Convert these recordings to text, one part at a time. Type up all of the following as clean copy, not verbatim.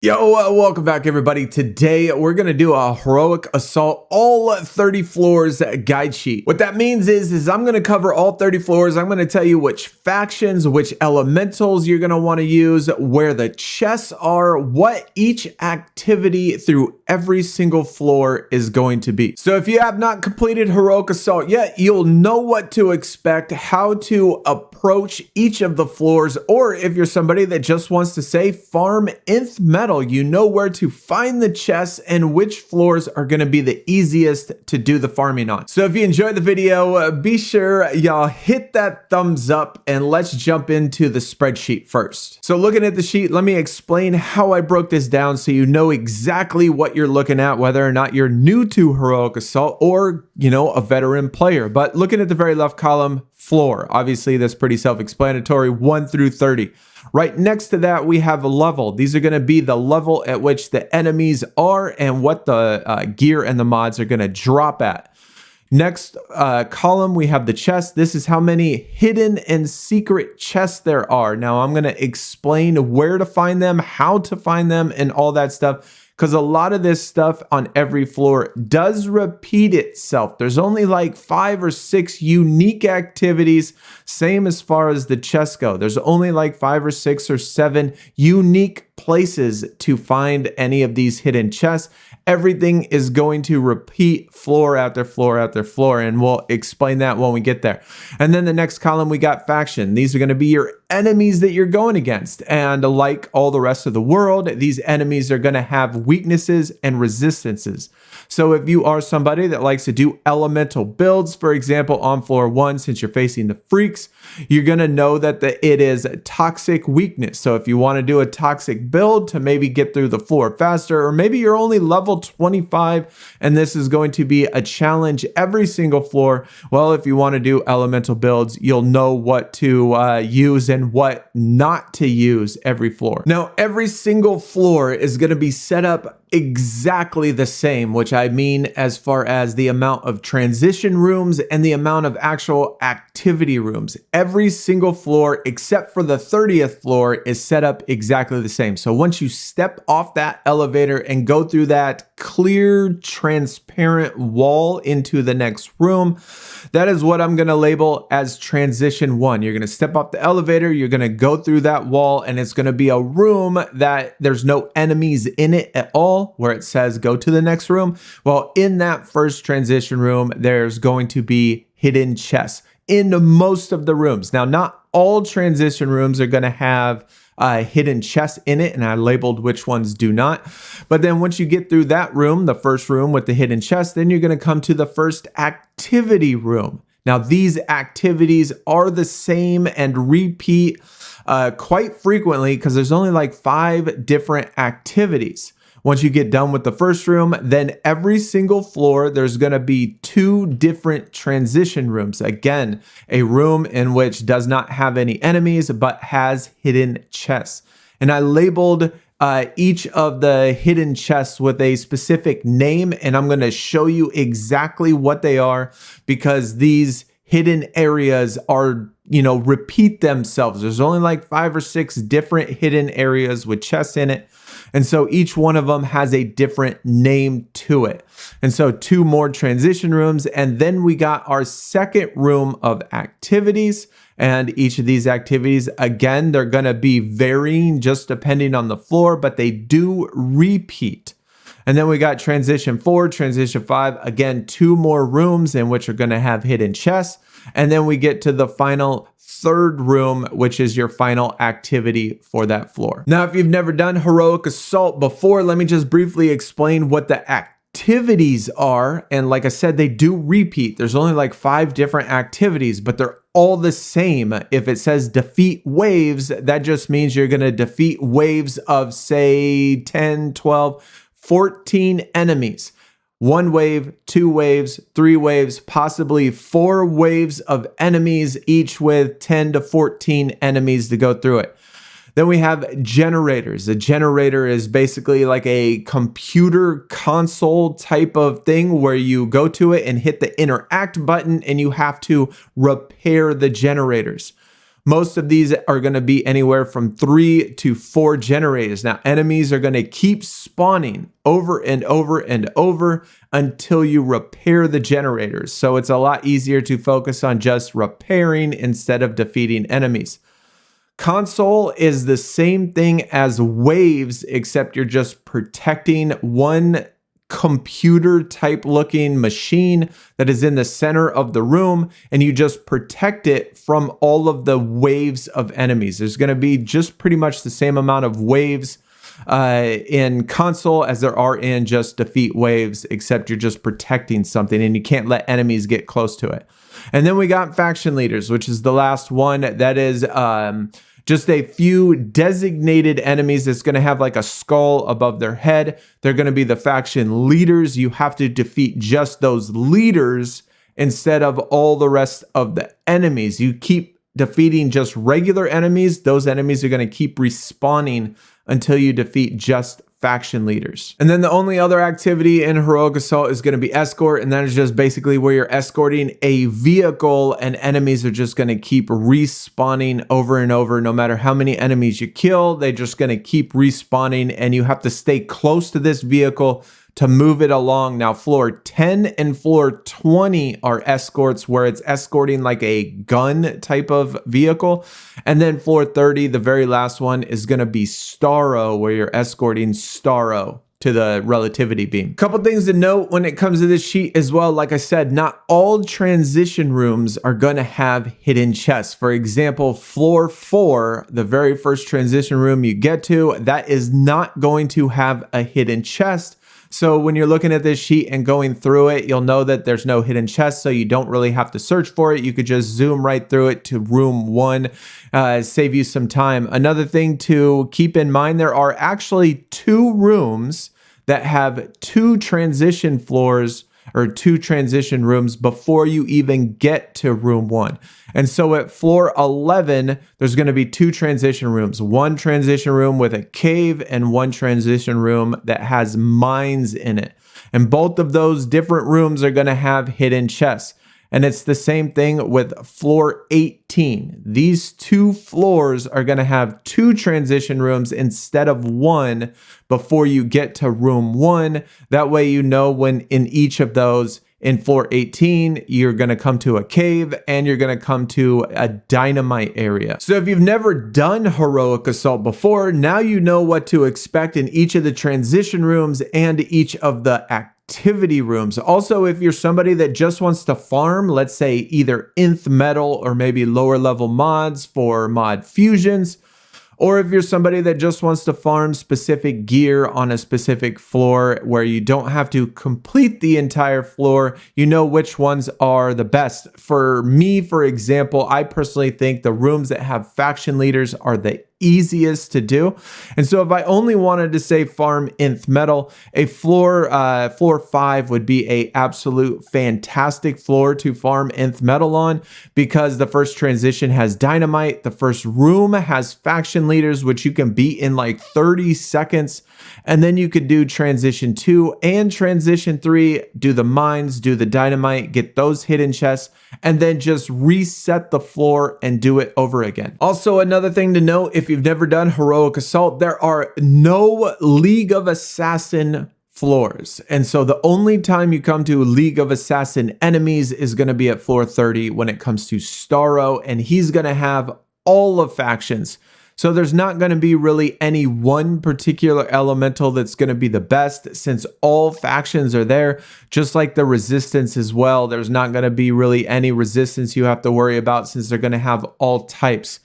Yo, welcome back everybody. Today we're going to do a heroic assault all 30 floors guide sheet. What that means is I'm going to cover all 30 floors. I'm going to tell you which factions, which elementals you're going to want to use, where the chests are, what each activity through every single floor is going to be. So if you have not completed heroic assault yet, you'll know what to expect, how to approach each of the floors, or if you're somebody that just wants to say farm nth metal, you know where to find the chests and which floors are going to be the easiest to do the farming on. So if you enjoyed the video, be sure y'all hit that thumbs up and let's jump into the spreadsheet first. So looking at the sheet, let me explain how I broke this down so you know exactly what you're looking at, whether or not you're new to heroic assault or, a veteran player. But looking at the very left column, floor. Obviously, that's pretty self-explanatory, 1 through 30. Right next to that, we have a level. These are going to be the level at which the enemies are and what the gear and the mods are going to drop at. Next column, we have the chest. This is how many hidden and secret chests there are. Now, I'm going to explain where to find them, how to find them, and all that stuff, because a lot of this stuff on every floor does repeat itself. There's only like 5 or 6 unique activities, same as far as the chests go. There's only like 5 or 6 or 7 unique places to find any of these hidden chests. Everything is going to repeat floor after floor after floor, and we'll explain that when we get there. And then the next column, we got faction. These are going to be your enemies that you're going against. And like all the rest of the world, these enemies are going to have weaknesses and resistances. So if you are somebody that likes to do elemental builds, for example, on floor 1, since you're facing the freaks, you're going to know that it is a toxic weakness. So if you want to do a toxic build to maybe get through the floor faster, or maybe you're only level 25 and this is going to be a challenge every single floor, well, if you want to do elemental builds, you'll know what to use and what not to use every floor. Now, every single floor is going to be set up exactly the same, which I mean as far as the amount of transition rooms and the amount of actual activity rooms. Every single floor except for the 30th floor is set up exactly the same. So once you step off that elevator and go through that clear, transparent wall into the next room, that is what I'm going to label as transition 1. You're going to step off the elevator, you're going to go through that wall, and it's going to be a room that there's no enemies in it at all, where it says go to the next room. Well, in that first transition room, there's going to be hidden chests in most of the rooms. Now, not all transition rooms are going to have hidden chests in it, and I labeled which ones do not. But then once you get through that room, the first room with the hidden chest, then you're going to come to the first activity room. Now, these activities are the same and repeat quite frequently because there's only like 5 different activities. Once you get done with the first room, then every single floor, there's going to be 2 different transition rooms. Again, a room in which does not have any enemies, but has hidden chests. And I labeled each of the hidden chests with a specific name, and I'm going to show you exactly what they are, because these hidden areas are, repeat themselves. There's only like 5 or 6 different hidden areas with chests in it. And so each one of them has a different name to it. And so 2 more transition rooms. And then we got our second room of activities. And each of these activities, again, they're going to be varying just depending on the floor, but they do repeat. And then we got transition 4, transition 5, again, 2 more rooms in which are going to have hidden chests. And then we get to the final 3rd room, which is your final activity for that floor. Now, if you've never done heroic assault before, let me just briefly explain what the activities are. And like I said, they do repeat. There's only like 5 different activities, but they're all the same. If it says defeat waves, that just means you're going to defeat waves of, say, 10, 12, 14 enemies. 1 wave, 2 waves, 3 waves, possibly 4 waves of enemies, each with 10 to 14 enemies to go through it. Then we have generators. A generator is basically like a computer console type of thing where you go to it and hit the interact button and you have to repair the generators. Most of these are going to be anywhere from 3 to 4 generators. Now, enemies are going to keep spawning over and over and over until you repair the generators. So it's a lot easier to focus on just repairing instead of defeating enemies. Console is the same thing as waves, except you're just protecting one computer type looking machine that is in the center of the room, and you just protect it from all of the waves of enemies. There's going to be just pretty much the same amount of waves in console as there are in just defeat waves, except you're just protecting something and you can't let enemies get close to it. And then we got faction leaders, which is the last one. That is just a few designated enemies that's going to have like a skull above their head. They're going to be the faction leaders. You have to defeat just those leaders instead of all the rest of the enemies. You keep defeating just regular enemies. Those enemies are going to keep respawning until you defeat just faction leaders. And then the only other activity in Heroic Assault is going to be escort, and that is just basically where you're escorting a vehicle and enemies are just going to keep respawning over and over. No matter how many enemies you kill, they're just going to keep respawning, and you have to stay close to this vehicle to move it along. Now, floor 10 and floor 20 are escorts, where it's escorting like a gun type of vehicle. And then floor 30, the very last one, is going to be Starro, where you're escorting Starro to the relativity beam. Couple things to note when it comes to this sheet as well. Like I said, not all transition rooms are going to have hidden chests. For example, floor 4, the very first transition room you get to, that is not going to have a hidden chest. So when you're looking at this sheet and going through it, you'll know that there's no hidden chest, so you don't really have to search for it. You could just zoom right through it to room 1, save you some time. Another thing to keep in mind, there are actually 2 rooms that have 2 transition floors or 2 transition rooms before you even get to room 1. And so at floor 11, there's going to be 2 transition rooms, 1 transition room with a cave and 1 transition room that has mines in it. And both of those different rooms are going to have hidden chests. And it's the same thing with floor 18. These 2 floors are going to have 2 transition rooms instead of 1 before you get to room 1. That way you know when in each of those, in floor 18, you're going to come to a cave and you're going to come to a dynamite area. So if you've never done Heroic Assault before, now you know what to expect in each of the transition rooms and each of the activity rooms. Also, if you're somebody that just wants to farm, let's say either nth metal or maybe lower level mods for mod fusions, or if you're somebody that just wants to farm specific gear on a specific floor where you don't have to complete the entire floor, you know which ones are the best. For me, for example, I personally think the rooms that have faction leaders are the easiest to do. And so if I only wanted to say farm nth metal, a floor 5 would be a absolute fantastic floor to farm nth metal on, because the first transition has dynamite, the first room has faction leaders, which you can beat in like 30 seconds. And then you could do transition 2 and transition 3, do the mines, do the dynamite, get those hidden chests, and then just reset the floor and do it over again. Also, another thing to note, if you've never done Heroic Assault, there are no League of Assassin floors. And so the only time you come to League of Assassin enemies is going to be at floor 30 when it comes to Starro, and he's going to have all of factions. So there's not going to be really any one particular elemental that's going to be the best, since all factions are there, just like the resistance as well. There's not going to be really any resistance you have to worry about, since they're going to have all types.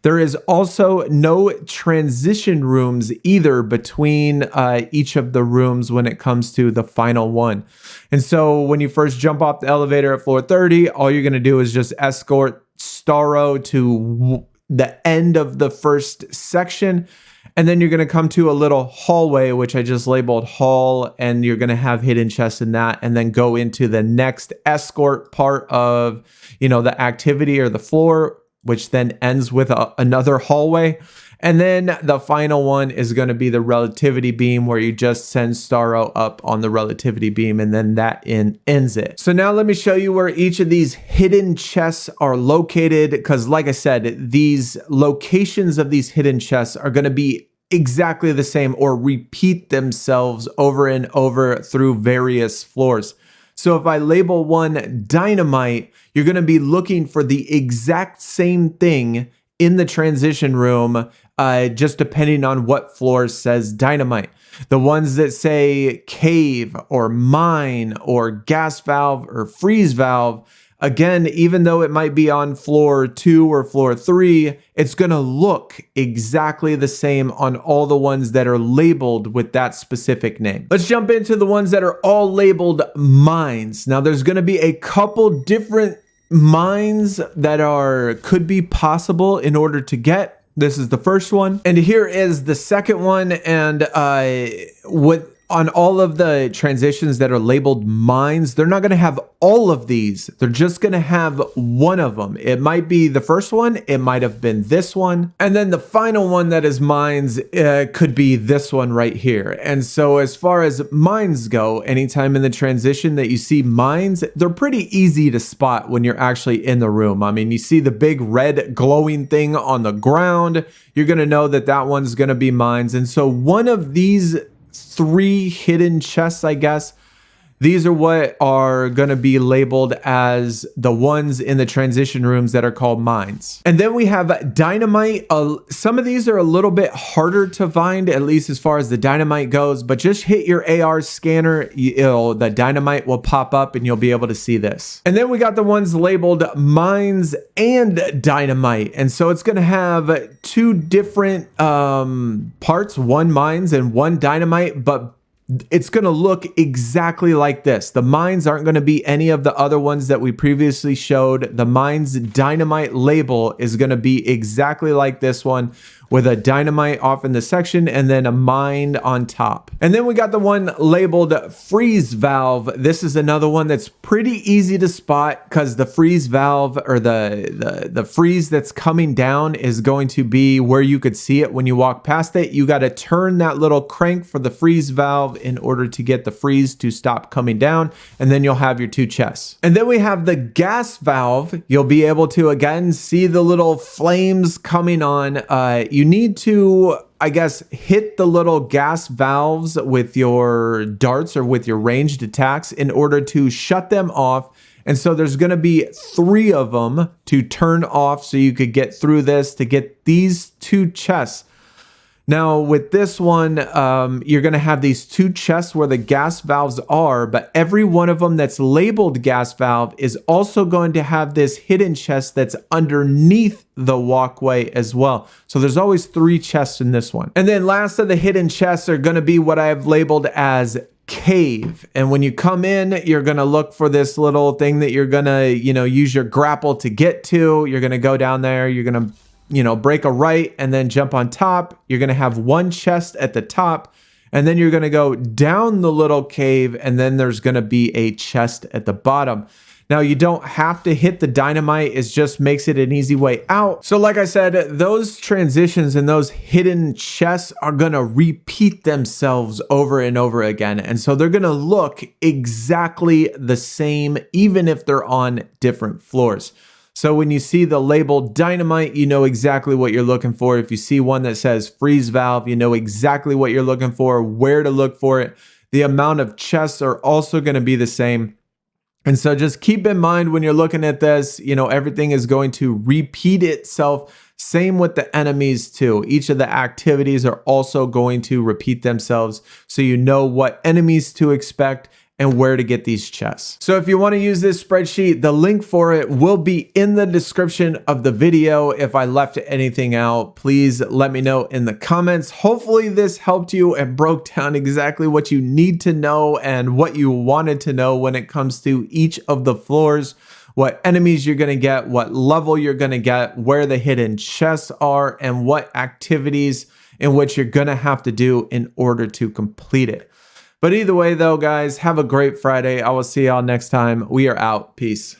There is also no transition rooms either between each of the rooms when it comes to the final one. And so when you first jump off the elevator at floor 30, all you're going to do is just escort Starro to the end of the first section, and then you're going to come to a little hallway, which I just labeled hall, and you're going to have hidden chests in that, and then go into the next escort part of, the activity or the floor, which then ends with another hallway. And then the final one is going to be the relativity beam, where you just send Starro up on the relativity beam, and then that ends it. So now let me show you where each of these hidden chests are located, because like I said, these locations of these hidden chests are going to be exactly the same or repeat themselves over and over through various floors. So if I label one dynamite, you're going to be looking for the exact same thing in the transition room, just depending on what floor says dynamite. The ones that say cave or mine or gas valve or freeze valve, again, even though it might be on floor 2 or floor 3, it's going to look exactly the same on all the ones that are labeled with that specific name. Let's jump into the ones that are all labeled mines. Now, there's going to be a couple different mines that could be possible in order to get. This is the first one, and here is the second one. And on all of the transitions that are labeled mines, they're not going to have all of these. They're just going to have one of them. It might be the first one. It might have been this one. And then the final one that is mines could be this one right here. And so as far as mines go, anytime in the transition that you see mines, they're pretty easy to spot when you're actually in the room. I mean, you see the big red glowing thing on the ground, you're going to know that that one's going to be mines. And so one of these 3 hidden chests, I guess, these are what are going to be labeled as the ones in the transition rooms that are called mines. And then we have dynamite. Some of these are a little bit harder to find, at least as far as the dynamite goes, but just hit your AR scanner, the dynamite will pop up and you'll be able to see this. And then we got the ones labeled mines and dynamite. And so it's going to have 2 different parts, one mines and one dynamite, but it's going to look exactly like this. The mines aren't going to be any of the other ones that we previously showed. The mines dynamite label is going to be exactly like this one, with a dynamite off in the section and then a mine on top. And then we got the one labeled freeze valve. This is another one that's pretty easy to spot, because the freeze valve, or the freeze that's coming down, is going to be where you could see it when you walk past it. You got to turn that little crank for the freeze valve in order to get the freeze to stop coming down, and then you'll have your 2 chests. And then we have the gas valve. You'll be able to again see the little flames coming on. You need to, I guess, hit the little gas valves with your darts or with your ranged attacks in order to shut them off. And so there's going to be 3 of them to turn off, so you could get through this to get these 2 chests. Now with this one, you're going to have these 2 chests where the gas valves are, but every one of them that's labeled gas valve is also going to have this hidden chest that's underneath the walkway as well. So there's always 3 chests in this one. And then last of the hidden chests are going to be what I have labeled as cave. And when you come in, you're going to look for this little thing that you're going to, use your grapple to get to. You're going to go down there, you're going to break a right and then jump on top. You're going to have 1 chest at the top, and then you're going to go down the little cave, and then there's going to be a chest at the bottom. Now, you don't have to hit the dynamite. It just makes it an easy way out. So like I said, those transitions and those hidden chests are going to repeat themselves over and over again. And so they're going to look exactly the same, even if they're on different floors. So when you see the label dynamite, you know exactly what you're looking for. If you see one that says freeze valve, you know exactly what you're looking for, where to look for it. The amount of chests are also going to be the same. And so just keep in mind when you're looking at this, everything is going to repeat itself. Same with the enemies too. Each of the activities are also going to repeat themselves, so you know what enemies to expect and where to get these chests. So if you want to use this spreadsheet, the link for it will be in the description of the video. If I left anything out, please let me know in the comments. Hopefully this helped you and broke down exactly what you need to know and what you wanted to know when it comes to each of the floors, what enemies you're going to get, what level you're going to get, where the hidden chests are, and what activities in which you're going to have to do in order to complete it. But either way though, guys, have a great Friday. I will see y'all next time. We are out. Peace.